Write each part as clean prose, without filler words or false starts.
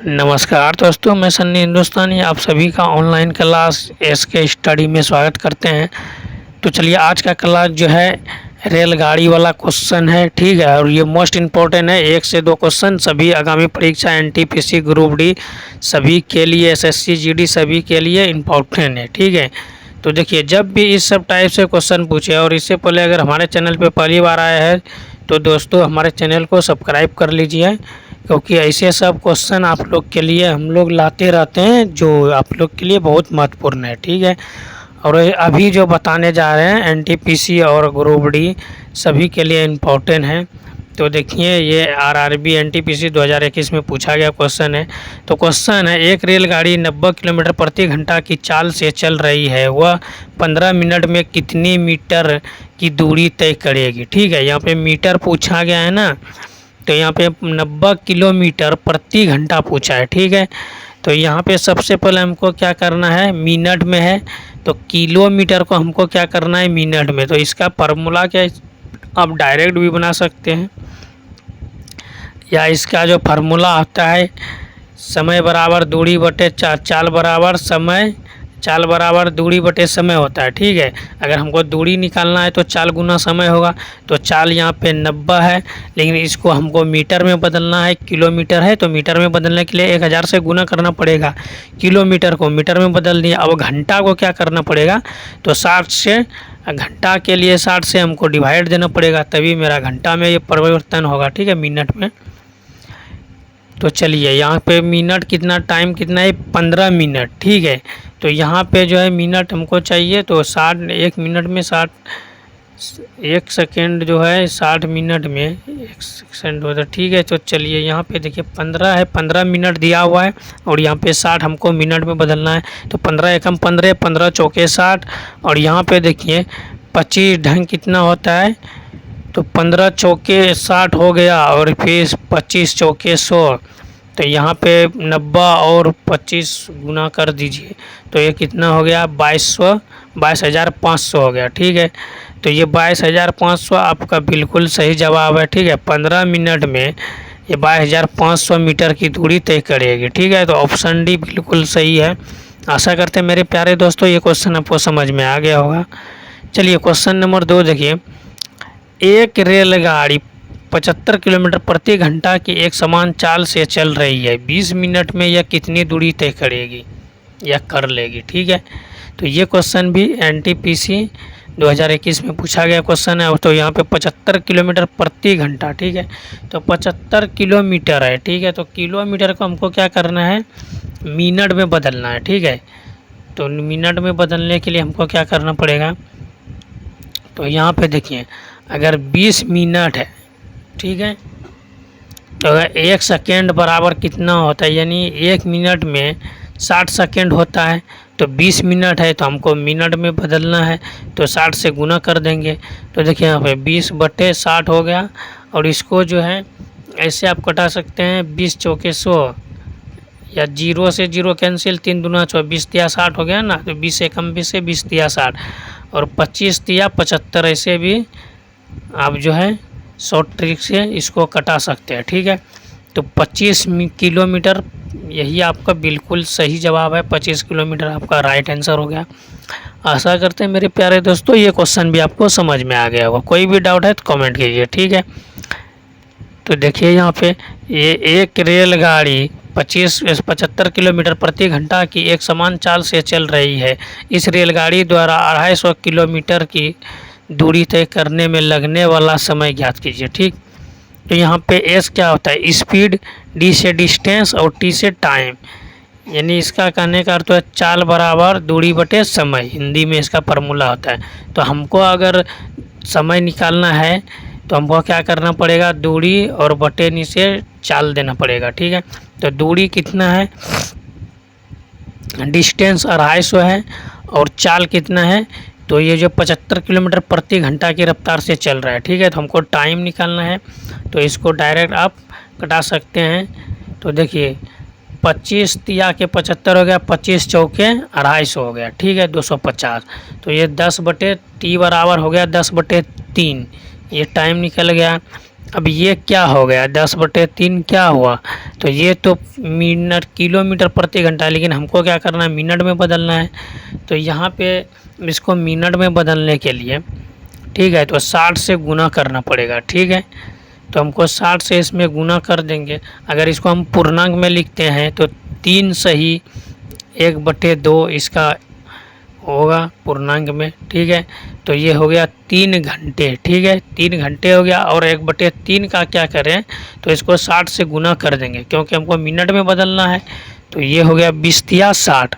नमस्कार दोस्तों, मैं सन्नी हिंदुस्तानी आप सभी का ऑनलाइन क्लास एसके स्टडी में स्वागत करते हैं। तो चलिए आज का क्लास जो है रेलगाड़ी वाला क्वेश्चन है, ठीक है। और ये मोस्ट इम्पोर्टेंट है, 1 से 2 क्वेश्चन सभी आगामी परीक्षा एनटीपीसी ग्रुप डी सभी के लिए, एसएससी जीडी सभी के लिए इम्पोर्टेंट है, ठीक है। तो देखिए, जब भी इस सब टाइप से क्वेश्चन पूछे और इससे पहले अगर हमारे चैनल पे पहली बार आया है तो दोस्तों हमारे चैनल को सब्सक्राइब कर लीजिए, क्योंकि ऐसे सब क्वेश्चन आप लोग के लिए हम लोग लाते रहते हैं जो आप लोग के लिए बहुत महत्वपूर्ण है, ठीक है। और अभी जो बताने जा रहे हैं एनटीपीसी और ग्रुप डी सभी के लिए इम्पोर्टेंट है। तो देखिए, ये आरआरबी एनटीपीसी 2021 में पूछा गया क्वेश्चन है। तो क्वेश्चन है, एक रेलगाड़ी 90 किलोमीटर प्रति घंटा की चाल से चल रही है, वह 15 मिनट में कितनी मीटर की दूरी तय करेगी, ठीक है। यहाँ पे मीटर पूछा गया है ना, तो यहाँ पे 90 किलोमीटर प्रति घंटा पूछा है, ठीक है। तो यहाँ पे सबसे पहले हमको क्या करना है, मिनट में है तो किलोमीटर को हमको क्या करना है मिनट में। तो इसका फार्मूला क्या है, आप डायरेक्ट भी बना सकते हैं या इसका जो फार्मूला आता है समय बराबर दूरी बटे चाल बराबर समय, चाल बराबर दूरी बटे समय होता है, ठीक है। अगर हमको दूरी निकालना है तो चाल गुना समय होगा। तो चाल यहाँ पे 90 है, लेकिन इसको हमको मीटर में बदलना है, किलोमीटर है तो मीटर में बदलने के लिए 1000 से गुना करना पड़ेगा। किलोमीटर को मीटर में बदल दिया। अब घंटा को क्या करना पड़ेगा, तो 60 से, घंटा के लिए 60 से हमको डिवाइड देना पड़ेगा, तभी मेरा घंटा में ये परिवर्तन होगा, ठीक है, मिनट में। तो चलिए यहाँ पे मिनट कितना, टाइम कितना है 15 मिनट, ठीक है। तो यहाँ पे जो है मिनट हमको चाहिए, तो 60, 1 मिनट में 60, 1 सेकेंड जो है 60 मिनट में 1 सेकेंड होता है, ठीक है। तो चलिए यहाँ पे देखिए 15 है, 15 मिनट दिया हुआ है और यहाँ पे 60 हमको मिनट में बदलना है। तो 15 एकम 15, 15 चौके 60 और यहाँ पे देखिए 25 ढंग कितना होता है, तो 15 चौके 60 हो गया और फिर 25 चौके 100। तो यहाँ पे 90 और 25 गुना कर दीजिए, तो ये कितना हो गया 22,500 हो गया, ठीक है। तो ये 22,500 आपका बिल्कुल सही जवाब है, ठीक है। 15 मिनट में ये 22,500 मीटर की दूरी तय करेगी, ठीक है। तो ऑप्शन डी बिल्कुल सही है। आशा करते हैं मेरे प्यारे दोस्तों ये क्वेश्चन आपको समझ में आ गया होगा। चलिए क्वेश्चन नंबर 2 देखिए, एक रेलगाड़ी 75 किलोमीटर प्रति घंटा की एक समान चाल से चल रही है, 20 मिनट में यह कितनी दूरी तय करेगी या कर लेगी, ठीक है। तो ये क्वेश्चन भी एनटीपीसी 2021 में पूछा गया क्वेश्चन है। तो यहाँ पे 75 किलोमीटर प्रति घंटा, ठीक है। तो 75 किलोमीटर है, ठीक है। तो किलोमीटर को हमको क्या करना है, मिनट में बदलना है, ठीक है। तो मिनट में बदलने के लिए हमको क्या करना पड़ेगा, तो यहाँ पे देखिए अगर 20 मिनट है, ठीक है, तो अगर 1 सेकेंड बराबर कितना होता है, यानी 1 मिनट में 60 सेकेंड होता है, तो 20 मिनट है तो हमको मिनट में बदलना है, तो 60 से गुना कर देंगे। तो देखिए यहाँ पे 20/60 हो गया और इसको जो है ऐसे आप कटा सकते हैं, 20 चौके 100 या 0 से 0 कैंसिल, 3 दूना 6, 20 तिया 60 हो गया ना। तो 20 एकम 20 से 20 तिया 60 और 25 तिया 75, ऐसे भी आप जो है शॉर्ट ट्रिक से इसको कटा सकते हैं, ठीक है। तो 25 किलोमीटर यही आपका बिल्कुल सही जवाब है, 25 किलोमीटर आपका राइट आंसर हो गया। आशा करते हैं मेरे प्यारे दोस्तों ये क्वेश्चन भी आपको समझ में आ गया होगा। कोई भी डाउट है तो कमेंट कीजिए, ठीक है। तो देखिए यहाँ पे ये एक रेलगाड़ी 75 किलोमीटर प्रति घंटा की एक समान चाल से चल रही है। इस रेलगाड़ी द्वारा 250 किलोमीटर की दूरी तय करने में लगने वाला समय ज्ञात कीजिए, ठीक। तो यहाँ पे एस क्या होता है, स्पीड, डी से डिस्टेंस और टी से टाइम, यानी इसका कहने का अर्थ है चाल बराबर दूरी बटे समय, हिंदी में इसका फार्मूला होता है। तो हमको अगर समय निकालना है तो हमको क्या करना पड़ेगा, दूरी और बटे नीचे चाल देना पड़ेगा, ठीक है। तो दूरी कितना है, डिस्टेंस 250 है और चाल कितना है, तो ये जो 75 किलोमीटर प्रति घंटा की रफ्तार से चल रहा है, ठीक है। तो हमको टाइम निकालना है, तो इसको डायरेक्ट आप कटा सकते हैं। तो देखिए 25 तिया के 75 हो गया, 25 चौके 250 हो गया, ठीक है, 250। तो ये 10/t बराबर हो गया 10/3, ये टाइम निकल गया। अब ये क्या हो गया, 10/3 क्या हुआ, तो ये तो मिनट किलोमीटर प्रति घंटा, लेकिन हमको क्या करना है, मिनट में बदलना है। तो यहाँ पे इसको मिनट में बदलने के लिए, ठीक है, तो 60 से गुना करना पड़ेगा, ठीक है। तो हमको 60 से इसमें गुना कर देंगे। अगर इसको हम पूर्णांक में लिखते हैं तो 3 सही 1/2 इसका होगा पूर्णांक में, ठीक है। तो ये हो गया 3 घंटे, ठीक है, 3 घंटे हो गया। और 1/3 का क्या करें, तो इसको 60 से गुना कर देंगे क्योंकि हमको मिनट में बदलना है। तो ये हो गया 20×60,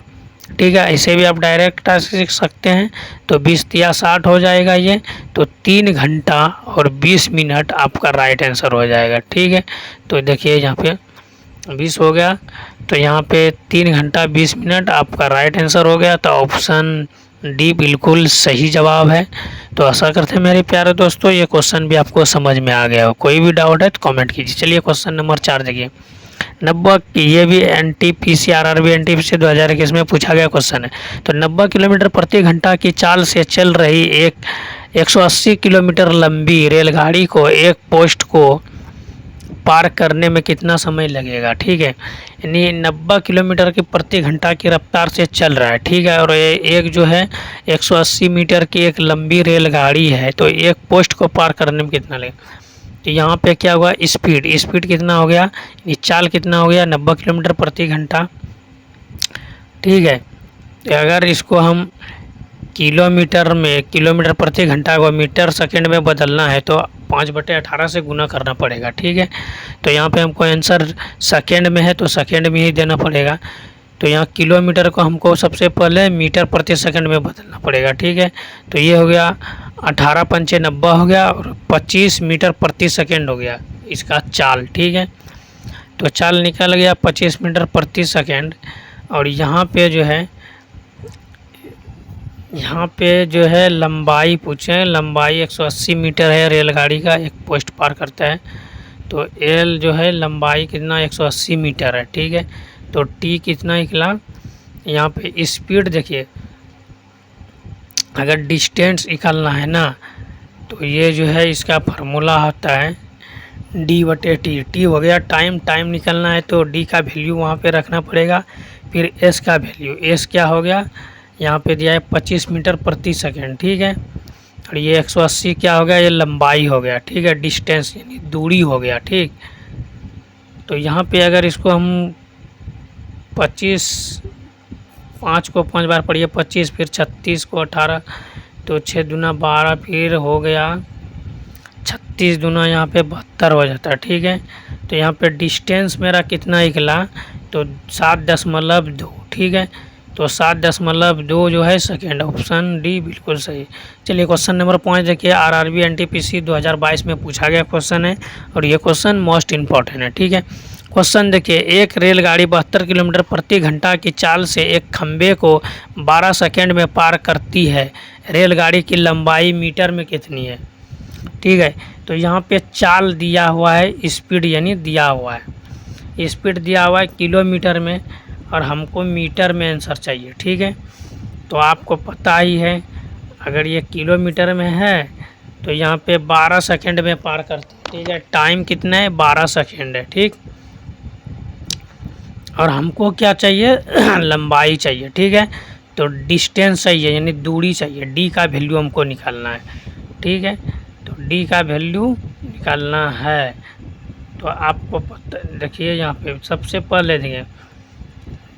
ठीक है। ऐसे भी आप डायरेक्ट सीख सकते हैं। तो 20×60 हो जाएगा ये। तो 3 घंटा और 20 मिनट आपका राइट आंसर हो जाएगा, ठीक है। तो देखिए यहाँ पे 20 हो गया, तो यहाँ पे 3 घंटा 20 मिनट आपका राइट आंसर हो गया। तो ऑप्शन डी बिल्कुल सही जवाब है। तो आशा करते हैं मेरे प्यारे दोस्तों ये क्वेश्चन भी आपको समझ में आ गया हो। कोई भी डाउट है तो कमेंट कीजिए। चलिए क्वेश्चन नंबर 4 देखिए। 90, ये भी NTPC RRB NTPC 2021 में पूछा गया क्वेश्चन है। तो 90 किलोमीटर प्रति घंटा की चाल से चल रही एक 180 किलोमीटर लंबी रेलगाड़ी को एक पोस्ट को पार करने में कितना समय लगेगा, ठीक है। यानी 90 किलोमीटर की प्रति घंटा की रफ्तार से चल रहा है, ठीक है। और एक जो है 180 मीटर की एक लंबी रेलगाड़ी है, तो एक पोस्ट को पार करने में कितना लगेगा। तो यहाँ पे क्या हुआ, स्पीड कितना हो गया, चाल कितना हो गया 90 किलोमीटर प्रति घंटा, ठीक है। तो अगर इसको हम किलोमीटर प्रति घंटा को मीटर सेकंड में बदलना है तो 5/18 से गुना करना पड़ेगा, ठीक है। तो यहाँ पे हमको आंसर सेकंड में है तो सेकंड में ही देना पड़ेगा। तो यहाँ किलोमीटर को हमको सबसे पहले मीटर प्रति सेकंड में बदलना पड़ेगा, ठीक है। तो ये हो गया 18×5 = 90 हो गया और 25 मीटर प्रति सेकंड हो गया इसका चाल, ठीक है। तो चाल निकल गया 25 मीटर प्रति सेकंड। और यहाँ पे जो है लंबाई पूछे, लंबाई 180 मीटर है रेलगाड़ी का, एक पोस्ट पार करता है। तो एल जो है लंबाई कितना 180 मीटर है, ठीक है। तो टी कितना निकला, यहाँ पे स्पीड देखिए, अगर डिस्टेंस निकालना है ना तो ये जो है इसका फार्मूला होता है D/T। टी हो गया टाइम निकालना है तो डी का वैल्यू वहाँ पे रखना पड़ेगा। फिर एस का वैल्यू, एस क्या हो गया, यहाँ पे दिया है 25 मीटर प्रति सेकंड, ठीक है। और ये 180 क्या हो गया, ये लंबाई हो गया, ठीक है, डिस्टेंस यानी दूरी हो गया, ठीक। तो यहाँ पे अगर इसको हम 25, 5 को 5 बार पढ़िए 25, फिर 36 को 18, तो 6 दूना 12, फिर हो गया 36 दूना यहाँ पे 72 हो जाता है, ठीक है। तो यहाँ पे डिस्टेंस मेरा कितना निकला, तो 7.2, ठीक है। तो 7.2 जो है सेकेंड, ऑप्शन डी बिल्कुल सही। चलिए क्वेश्चन नंबर 5 देखिए। RRB NTPC 2022 में पूछा गया क्वेश्चन है और ये क्वेश्चन मोस्ट इम्पॉर्टेंट है, ठीक है। क्वेश्चन देखिए, एक रेलगाड़ी 72 किलोमीटर प्रति घंटा की चाल से एक खंबे को 12 सेकंड में पार करती है। रेलगाड़ी की लंबाई मीटर में कितनी है, ठीक है। तो यहाँ पे चाल दिया हुआ है, स्पीड यानी दिया हुआ है, स्पीड दिया हुआ है किलोमीटर में और हमको मीटर में आंसर चाहिए, ठीक है। तो आपको पता ही है अगर ये किलोमीटर में है तो यहाँ पे 12 सेकंड में पार करते हैं, ठीक है। टाइम कितना है, 12 सेकंड है, ठीक। और हमको क्या चाहिए लंबाई चाहिए, ठीक है। तो डिस्टेंस चाहिए यानी दूरी चाहिए, डी का वैल्यू हमको निकालना है, ठीक है। तो डी का वैल्यू निकालना है। तो आपको पता देखिए यहाँ पे सबसे पहले देखिए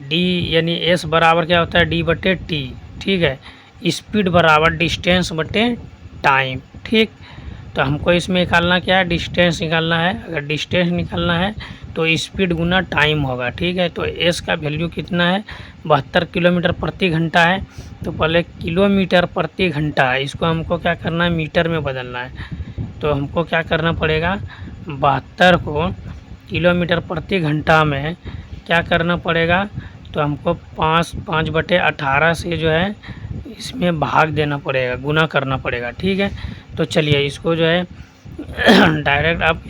डी यानी एस बराबर क्या होता है D/T, ठीक है। स्पीड बराबर डिस्टेंस बटे टाइम, ठीक। तो हमको इसमें निकालना क्या है, डिस्टेंस निकालना है। अगर डिस्टेंस निकालना है तो स्पीड गुना टाइम होगा, ठीक है। तो एस का वैल्यू कितना है, 72 किलोमीटर प्रति घंटा है। तो पहले किलोमीटर प्रति घंटा है, इसको हमको क्या करना है, मीटर में बदलना है। तो हमको क्या करना पड़ेगा, 72 को किलोमीटर प्रति घंटा में क्या करना पड़ेगा, तो हमको 5/18 से जो है इसमें भाग देना पड़ेगा, गुना करना पड़ेगा, ठीक है। तो चलिए इसको जो है डायरेक्ट आप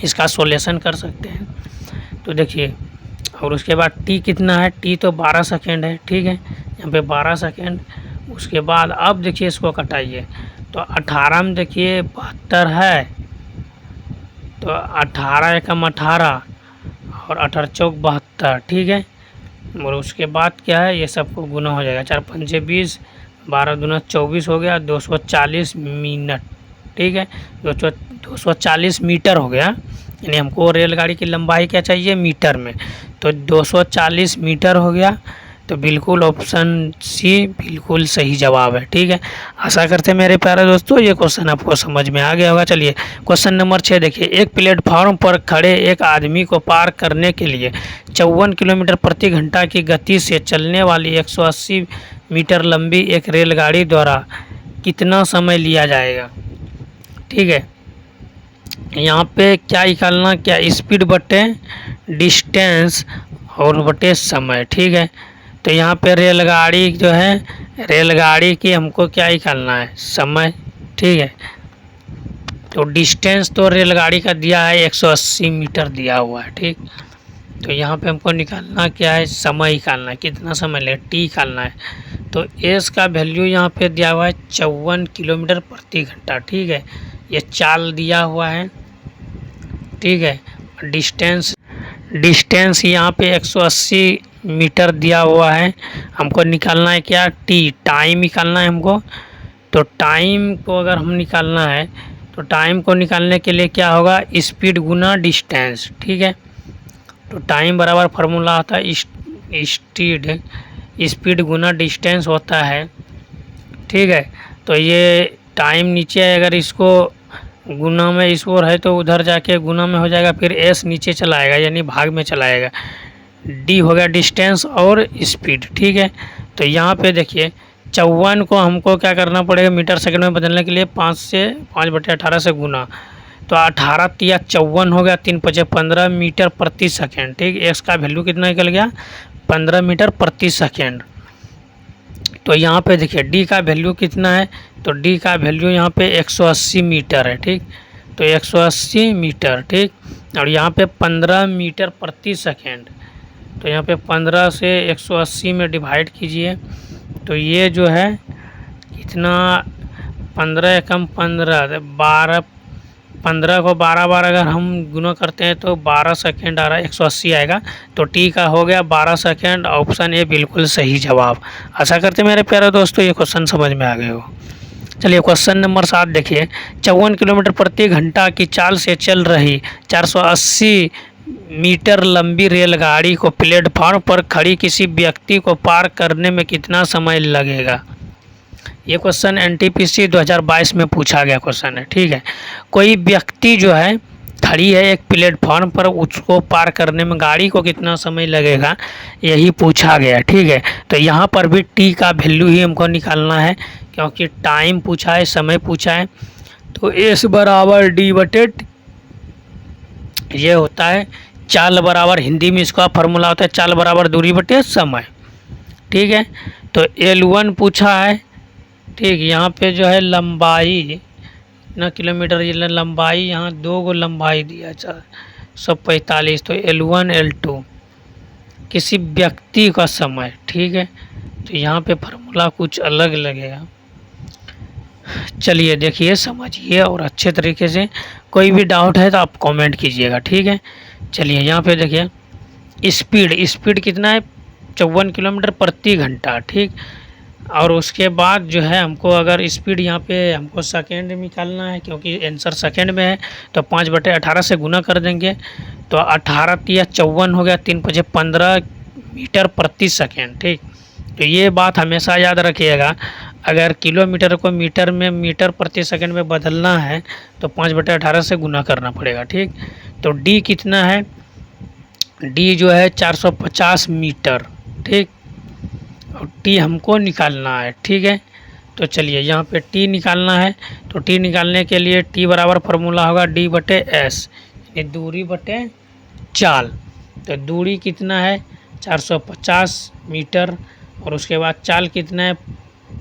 इसका सॉल्यूशन कर सकते हैं। तो देखिए, और उसके बाद टी कितना है, टी तो 12 सेकंड है, ठीक है। यहाँ पे 12 सेकंड। उसके बाद अब देखिए इसको कटाइए तो 18 में देखिए 72 है तो 18 एकम 18 और 18 चौक 72, ठीक है। और उसके बाद क्या है, ये सबको गुना हो जाएगा, 4 पंजे 20, 12 दूना 24 हो गया, 240 मिनट, ठीक है। 240 मीटर हो गया, यानी हमको रेलगाड़ी की लंबाई क्या चाहिए मीटर में, तो 240 मीटर हो गया। तो बिल्कुल ऑप्शन सी बिल्कुल सही जवाब है, ठीक है। आशा करते हैं मेरे प्यारे दोस्तों ये क्वेश्चन आपको समझ में आ गया होगा। चलिए क्वेश्चन नंबर 6 देखिए, एक प्लेटफॉर्म पर खड़े एक आदमी को पार करने के लिए 54 किलोमीटर प्रति घंटा की गति से चलने वाली 180 मीटर लंबी एक रेलगाड़ी द्वारा कितना समय लिया जाएगा, ठीक है। यहाँ पे क्या निकालना, क्या स्पीड बटे डिस्टेंस और बटे समय, ठीक है। तो यहाँ पे रेलगाड़ी जो है, रेलगाड़ी की हमको क्या निकालना है, समय, ठीक है। तो डिस्टेंस तो रेलगाड़ी का दिया है 180 मीटर दिया हुआ है, ठीक। तो यहाँ पे हमको निकालना क्या है, समय निकालना है, कितना समय ले, टी निकालना है। तो एस का वैल्यू यहाँ पे दिया हुआ है 54 किलोमीटर प्रति घंटा, ठीक है। ये चाल दिया हुआ है, ठीक है। डिस्टेंस यहाँ पे 180 मीटर दिया हुआ है। हमको निकालना है क्या, टी, टाइम निकालना है हमको। तो टाइम को अगर हम निकालना है तो टाइम को निकालने के लिए क्या होगा, स्पीड गुना डिस्टेंस, ठीक है। तो टाइम बराबर फार्मूला आता है स्पीड गुना डिस्टेंस होता है, ठीक है। तो ये टाइम नीचे है, अगर इसको गुना में इस ओर है तो उधर जाके गुना में हो जाएगा, फिर एस नीचे चला आएगा यानी भाग में चला आएगा। डी हो गया डिस्टेंस और स्पीड, ठीक है। तो यहाँ पे देखिए 54 को हमको क्या करना पड़ेगा, मीटर सेकंड में बदलने के लिए 5/18 से गुना। तो 18 तिया 54 हो गया, 3 पचे 15 मीटर प्रति सेकेंड, ठीक। एक्स का वैल्यू कितना निकल गया, 15 मीटर प्रति सेकेंड। तो यहाँ पे देखिए डी का वैल्यू कितना है, तो डी का वैल्यू यहाँ पे 180 मीटर है, ठीक। तो 180 मीटर, ठीक। और यहाँ पे 15 मीटर प्रति सेकेंड, तो यहाँ पे 15 से 180 में डिवाइड कीजिए। तो ये जो है कितना, 15 एकम 15, 12, 15 को 12 बार अगर हम गुना करते हैं तो 12 सेकेंड आ रहा है, 180 आएगा। तो टी का हो गया 12 सेकेंड, ऑप्शन ए बिल्कुल सही जवाब। आशा करते हैं मेरे प्यारे दोस्तों ये क्वेश्चन समझ में आ गए हो। चलिए क्वेश्चन नंबर 7 देखिए, 54 किलोमीटर प्रति घंटा की चाल से चल रही 480 मीटर लंबी रेलगाड़ी को प्लेटफॉर्म पर खड़ी किसी व्यक्ति को पार करने में कितना समय लगेगा। ये क्वेश्चन एनटीपीसी 2022 में पूछा गया क्वेश्चन है, ठीक है। कोई व्यक्ति जो है खड़ी है एक प्लेटफॉर्म पर, उसको पार करने में गाड़ी को कितना समय लगेगा, यही पूछा गया, ठीक है। तो यहाँ पर भी टी का वैल्यू ही हमको निकालना है, क्योंकि टाइम पूछा है, समय पूछा है। तो एस बराबर डी बटे, ये होता है चाल बराबर, हिंदी में इसका फार्मूला होता है चाल बराबर दूरी बटे समय, ठीक है। तो L1 पूछा है, ठीक। यहाँ पे जो है लंबाई कितना किलोमीटर, ये लंबाई यहाँ 2 गो लंबाई दिया 145, तो L1 L2 किसी व्यक्ति का समय, ठीक है। तो यहाँ पे फार्मूला कुछ अलग लगेगा। चलिए देखिए समझिए और अच्छे तरीके से, कोई भी डाउट है तो आप कमेंट कीजिएगा, ठीक है। चलिए यहाँ पे देखिए स्पीड कितना है, 54 किलोमीटर प्रति घंटा, ठीक। और उसके बाद जो है हमको अगर स्पीड यहाँ पे हमको सेकेंड में निकालना है, क्योंकि आंसर सेकेंड में है, तो 5/18 से गुना कर देंगे। तो 18 तिया 54 हो गया, 3 पचे 15 मीटर प्रति सेकेंड, ठीक। तो ये बात हमेशा याद रखिएगा, अगर किलोमीटर को मीटर में, मीटर प्रति सेकंड में बदलना है तो 5/18 से गुना करना पड़ेगा, ठीक। तो डी कितना है, डी जो है 450 मीटर, ठीक। और टी हमको निकालना है, ठीक है। तो चलिए यहाँ पे टी निकालना है, तो टी निकालने के लिए टी बराबर फार्मूला होगा डी बटे एस, यानी दूरी बटे चाल। तो दूरी कितना है 450 मीटर, और उसके बाद चाल कितना है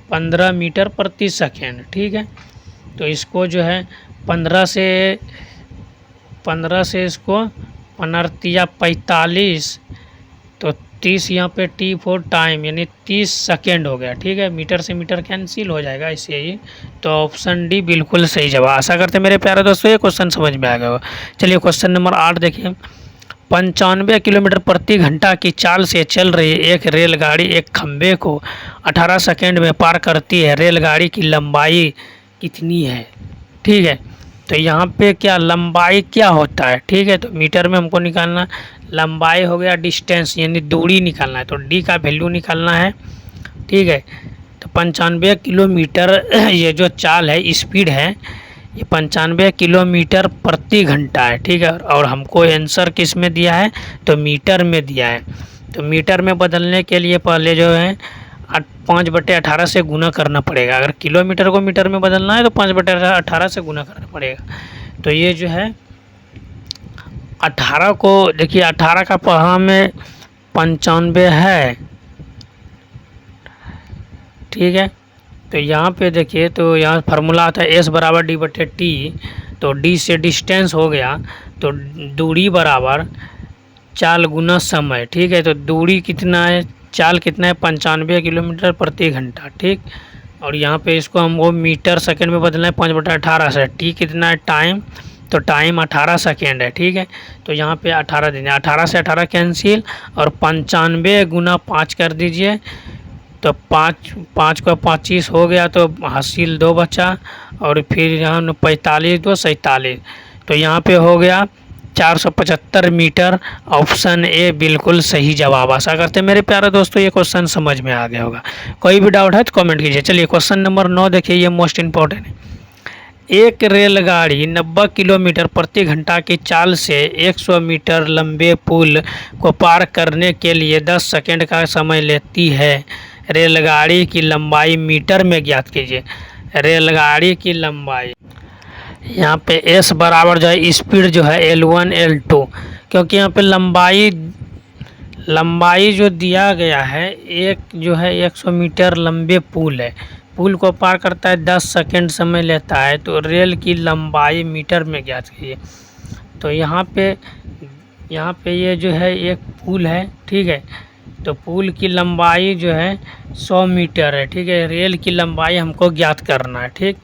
15 मीटर प्रति सेकेंड, ठीक है। तो इसको जो है 15 से इसको 15 तिया 45, तो 30 यहाँ पे टी फॉर टाइम यानी 30 सेकेंड हो गया। ठीक है, मीटर से मीटर कैंसिल हो जाएगा इससे ही। तो ऑप्शन डी बिल्कुल सही जवाब। आशा करते हैं मेरे प्यारे दोस्तों ये क्वेश्चन समझ में आ गया होगा। चलिए क्वेश्चन नंबर 8 देखिए। 95 किलोमीटर प्रति घंटा की चाल से चल रही एक रेलगाड़ी एक खंभे को 18 सेकेंड में पार करती है। रेलगाड़ी की लंबाई कितनी है? ठीक है, तो यहाँ पे क्या लंबाई क्या होता है? ठीक है, तो मीटर में हमको निकालना। लंबाई हो गया डिस्टेंस यानी दूरी निकालना है, तो डी का वैल्यू निकालना है। ठीक है, तो 95 किलोमीटर ये जो चाल है स्पीड है ये 95 किलोमीटर प्रति घंटा है। ठीक है, और हमको आंसर किस में दिया है? तो मीटर में दिया है। तो मीटर में बदलने के लिए पहले जो है 5/18 से गुना करना पड़ेगा। अगर किलोमीटर को मीटर में बदलना है तो 5/18 से गुना करना पड़ेगा। तो ये जो है 18 को देखिए 18 का पढ़ा में 95 है। ठीक है, तो यहाँ पे देखिए तो यहाँ फार्मूला आता है एस बराबर डी/टी। तो डी से डिस्टेंस हो गया तो दूरी बराबर चाल गुना समय। ठीक है, तो दूरी कितना है, चाल कितना है 95 किलोमीटर प्रति घंटा। ठीक, और यहाँ पे इसको हमको मीटर सेकंड में बदलना है 5/18 से। टी कितना है टाइम, तो टाइम 18 सेकेंड है। ठीक है, तो यहाँ पे 18 देंगे, 18 से 18 कैंसिल और 95 गुना 5 कर दीजिए। तो 5 को 25 हो गया तो हासिल 2 बचा और फिर यहाँ 45 2 47। तो यहाँ पे हो गया 475 मीटर। ऑप्शन ए बिल्कुल सही जवाब। आशा करते हैं मेरे प्यारे दोस्तों ये क्वेश्चन समझ में आ गया होगा। कोई भी डाउट है तो कमेंट कीजिए। चलिए क्वेश्चन नंबर 9 देखिए, ये मोस्ट इम्पोर्टेंट है। एक रेलगाड़ी 90 किलोमीटर प्रति घंटा की चाल से 100 मीटर लंबे पुल को पार करने के लिए 10 सेकंड का समय लेती है। रेलगाड़ी की लंबाई मीटर में ज्ञात कीजिए। रेलगाड़ी की लंबाई यहाँ पे एस बराबर जो है स्पीड जो है L1 L2, क्योंकि यहाँ पे लंबाई जो दिया गया है एक जो है 100 मीटर लंबे पुल है, पुल को पार करता है 10 सेकंड समय लेता है। तो रेल की लंबाई मीटर में ज्ञात कीजिए। तो यहाँ पे ये जो है एक पुल है। ठीक है, तो पुल की लंबाई जो है 100 मीटर है। ठीक है, रेल की लंबाई हमको ज्ञात करना है। ठीक,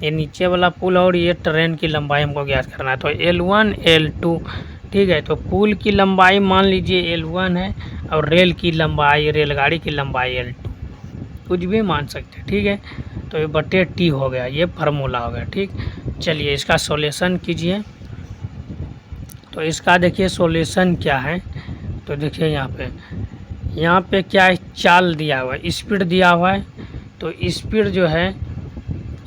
ये नीचे वाला पुल और ये ट्रेन की लंबाई हमको ज्ञात करना है। तो L1 L2। ठीक है, तो पुल की लंबाई मान लीजिए L1 है और रेल की लंबाई रेलगाड़ी की लंबाई L2, कुछ भी मान सकते हैं। ठीक है, तो ये बटे टी हो गया, ये फार्मूला हो गया। ठीक, चलिए इसका सॉल्यूशन कीजिए। तो इसका देखिए सॉल्यूशन क्या है। तो देखिए यहाँ पे क्या है, चाल दिया हुआ है, स्पीड दिया हुआ है। तो स्पीड जो है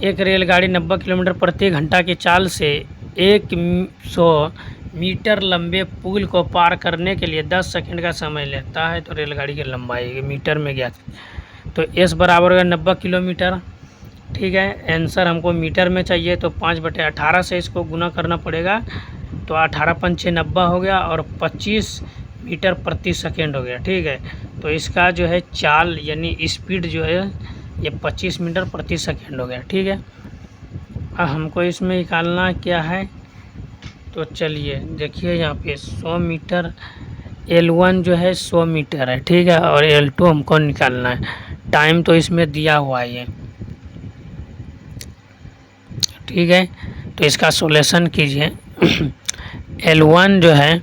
एक रेलगाड़ी 90 किलोमीटर प्रति घंटा की चाल से 100 मीटर लंबे पुल को पार करने के लिए 10 सेकंड का समय लेता है। तो रेलगाड़ी की लंबाई मीटर में ज्ञात। तो एस बराबर होगा 90 किलोमीटर। ठीक है, आंसर हमको मीटर में चाहिए तो 5/18 से इसको गुना करना पड़ेगा। तो 18 पंचे 90 हो गया और 25 मीटर प्रति सेकेंड हो गया। ठीक है, तो इसका जो है चाल यानी स्पीड जो है ये 25 मीटर प्रति सेकेंड हो गया। ठीक है, अब हमको इसमें निकालना क्या है। तो चलिए देखिए यहाँ पे 100 मीटर L1 जो है 100 मीटर है। ठीक है, और L2 हमको निकालना है। टाइम तो इसमें दिया हुआ है। ठीक है, तो इसका सॉल्यूशन कीजिए। L1 जो है,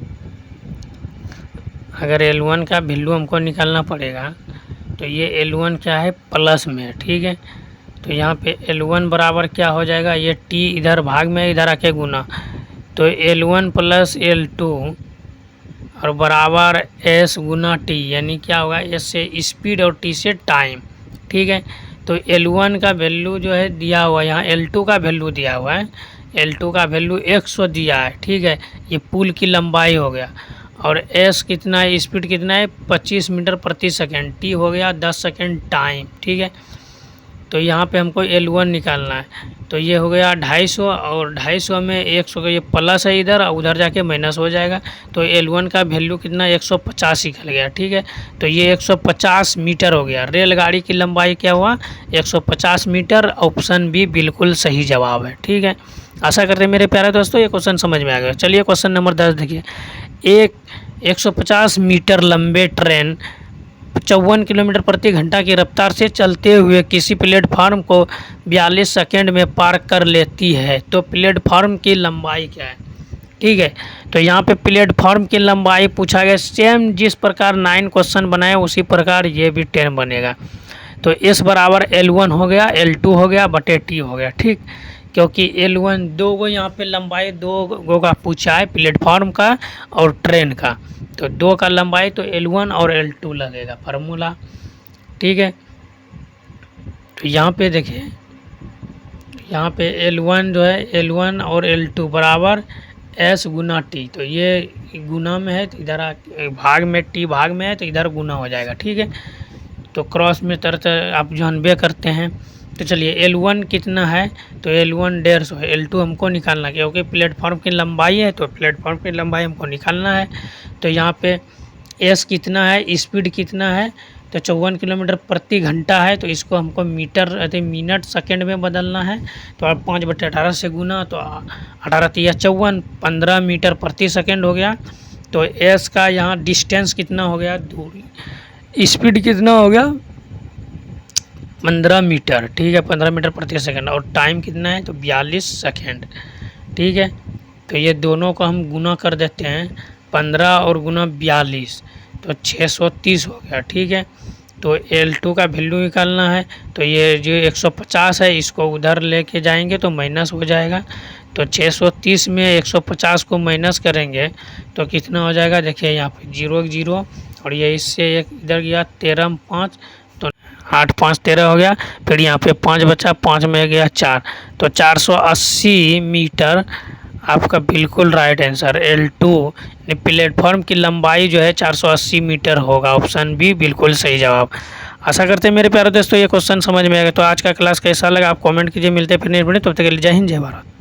अगर L1 का वैल्यू हमको निकालना पड़ेगा तो ये L1 क्या है प्लस में है। ठीक है, तो यहाँ पे L1 बराबर क्या हो जाएगा, ये T इधर भाग में इधर आके गुना। तो L1 प्लस L2 और बराबर S गुना T, यानी क्या होगा S से स्पीड और T से टाइम। ठीक है, तो L1 का वैल्यू जो है दिया हुआ है, यहाँ L2 का वैल्यू दिया हुआ है। L2 का वैल्यू 100 दिया है। ठीक है, ये पुल की लंबाई हो गया और S कितना है, स्पीड कितना है 25 मीटर प्रति सेकंड। T हो गया 10 सेकंड टाइम। ठीक है, तो यहाँ पे हमको L1 निकालना है। तो ये हो गया 250 और 250 में 100 का ये प्लस है इधर और उधर जाके माइनस हो जाएगा। तो L1 का वैल्यू कितना 150 निकल गया। ठीक है, तो ये 150 मीटर हो गया। रेलगाड़ी की लंबाई क्या हुआ 150 मीटर। ऑप्शन बी बिल्कुल सही जवाब है। ठीक है, आशा करते हैं मेरे प्यारे दोस्तों ये क्वेश्चन समझ में आ गया। चलिए क्वेश्चन नंबर 10 देखिए। एक 150 मीटर लंबे ट्रेन 54 किलोमीटर प्रति घंटा की रफ्तार से चलते हुए किसी प्लेटफार्म को 42 सेकंड में पार कर लेती है, तो प्लेटफार्म की लंबाई क्या है। ठीक है, तो यहाँ पे प्लेटफॉर्म की लंबाई पूछा गया। सेम जिस प्रकार 9 क्वेश्चन बनाए उसी प्रकार ये भी 10 बनेगा। तो S बराबर L1 हो गया, L2 हो गया बटे T हो गया। ठीक, क्योंकि L1 दो गो यहाँ पे लंबाई दो गो का पूछा है, प्लेटफॉर्म का और ट्रेन का, तो दो का लंबाई तो L1 और L2 लगेगा फार्मूला। ठीक है, तो यहाँ पे देखिए, यहाँ पे L1 जो है, L1 और L2 बराबर S गुना T, तो ये गुना में है तो इधर भाग में, T भाग में है तो इधर गुना हो जाएगा। ठीक है, तो क्रॉस में तरह आप जानबे करते हैं। तो चलिए L1 कितना है, तो L1 150 है, L2 हमको निकालना है क्योंकि प्लेटफॉर्म की लंबाई है, तो प्लेटफॉर्म की लंबाई हमको निकालना है। तो यहाँ पे S कितना है, स्पीड कितना है, तो 54 किलोमीटर प्रति घंटा है, तो इसको हमको मीटर मिनट सेकंड में बदलना है। तो अब 5/18 से गुना, तो 18 तिया 54, 15 मीटर प्रति सेकंड हो गया। तो S का यहाँ डिस्टेंस कितना हो गया, दूरी, स्पीड कितना हो गया 15 मीटर। ठीक है, 15 मीटर प्रति सेकंड, और टाइम कितना है, तो 42 सेकंड। ठीक है, तो ये दोनों को हम गुना कर देते हैं, 15 और गुना 42 तो 630 हो गया। ठीक है, तो L2 का वैल्यू निकालना है, तो ये जो 150 है इसको उधर लेके जाएंगे तो माइनस हो जाएगा। तो 630 में 150 को माइनस करेंगे तो कितना हो जाएगा, देखिए यहाँ पे 0 0 और ये इससे एक इधर गया, 13 में 5 तो 8 5 13 हो गया। फिर यहाँ पे 5 बचा, 5 में गया 4, तो 480 मीटर आपका बिल्कुल राइट आंसर L2 प्लेटफॉर्म की लंबाई जो है 480 मीटर होगा। ऑप्शन बी बिल्कुल सही जवाब। आशा करते हैं मेरे प्यारे दोस्तों ये क्वेश्चन समझ में आएगा। तो आज का क्लास कैसा लगा आप कमेंट कीजिए। मिलते हैं फिर नेक्स्ट वीडियो, तब तक के लिए जय हिंद जय भारत।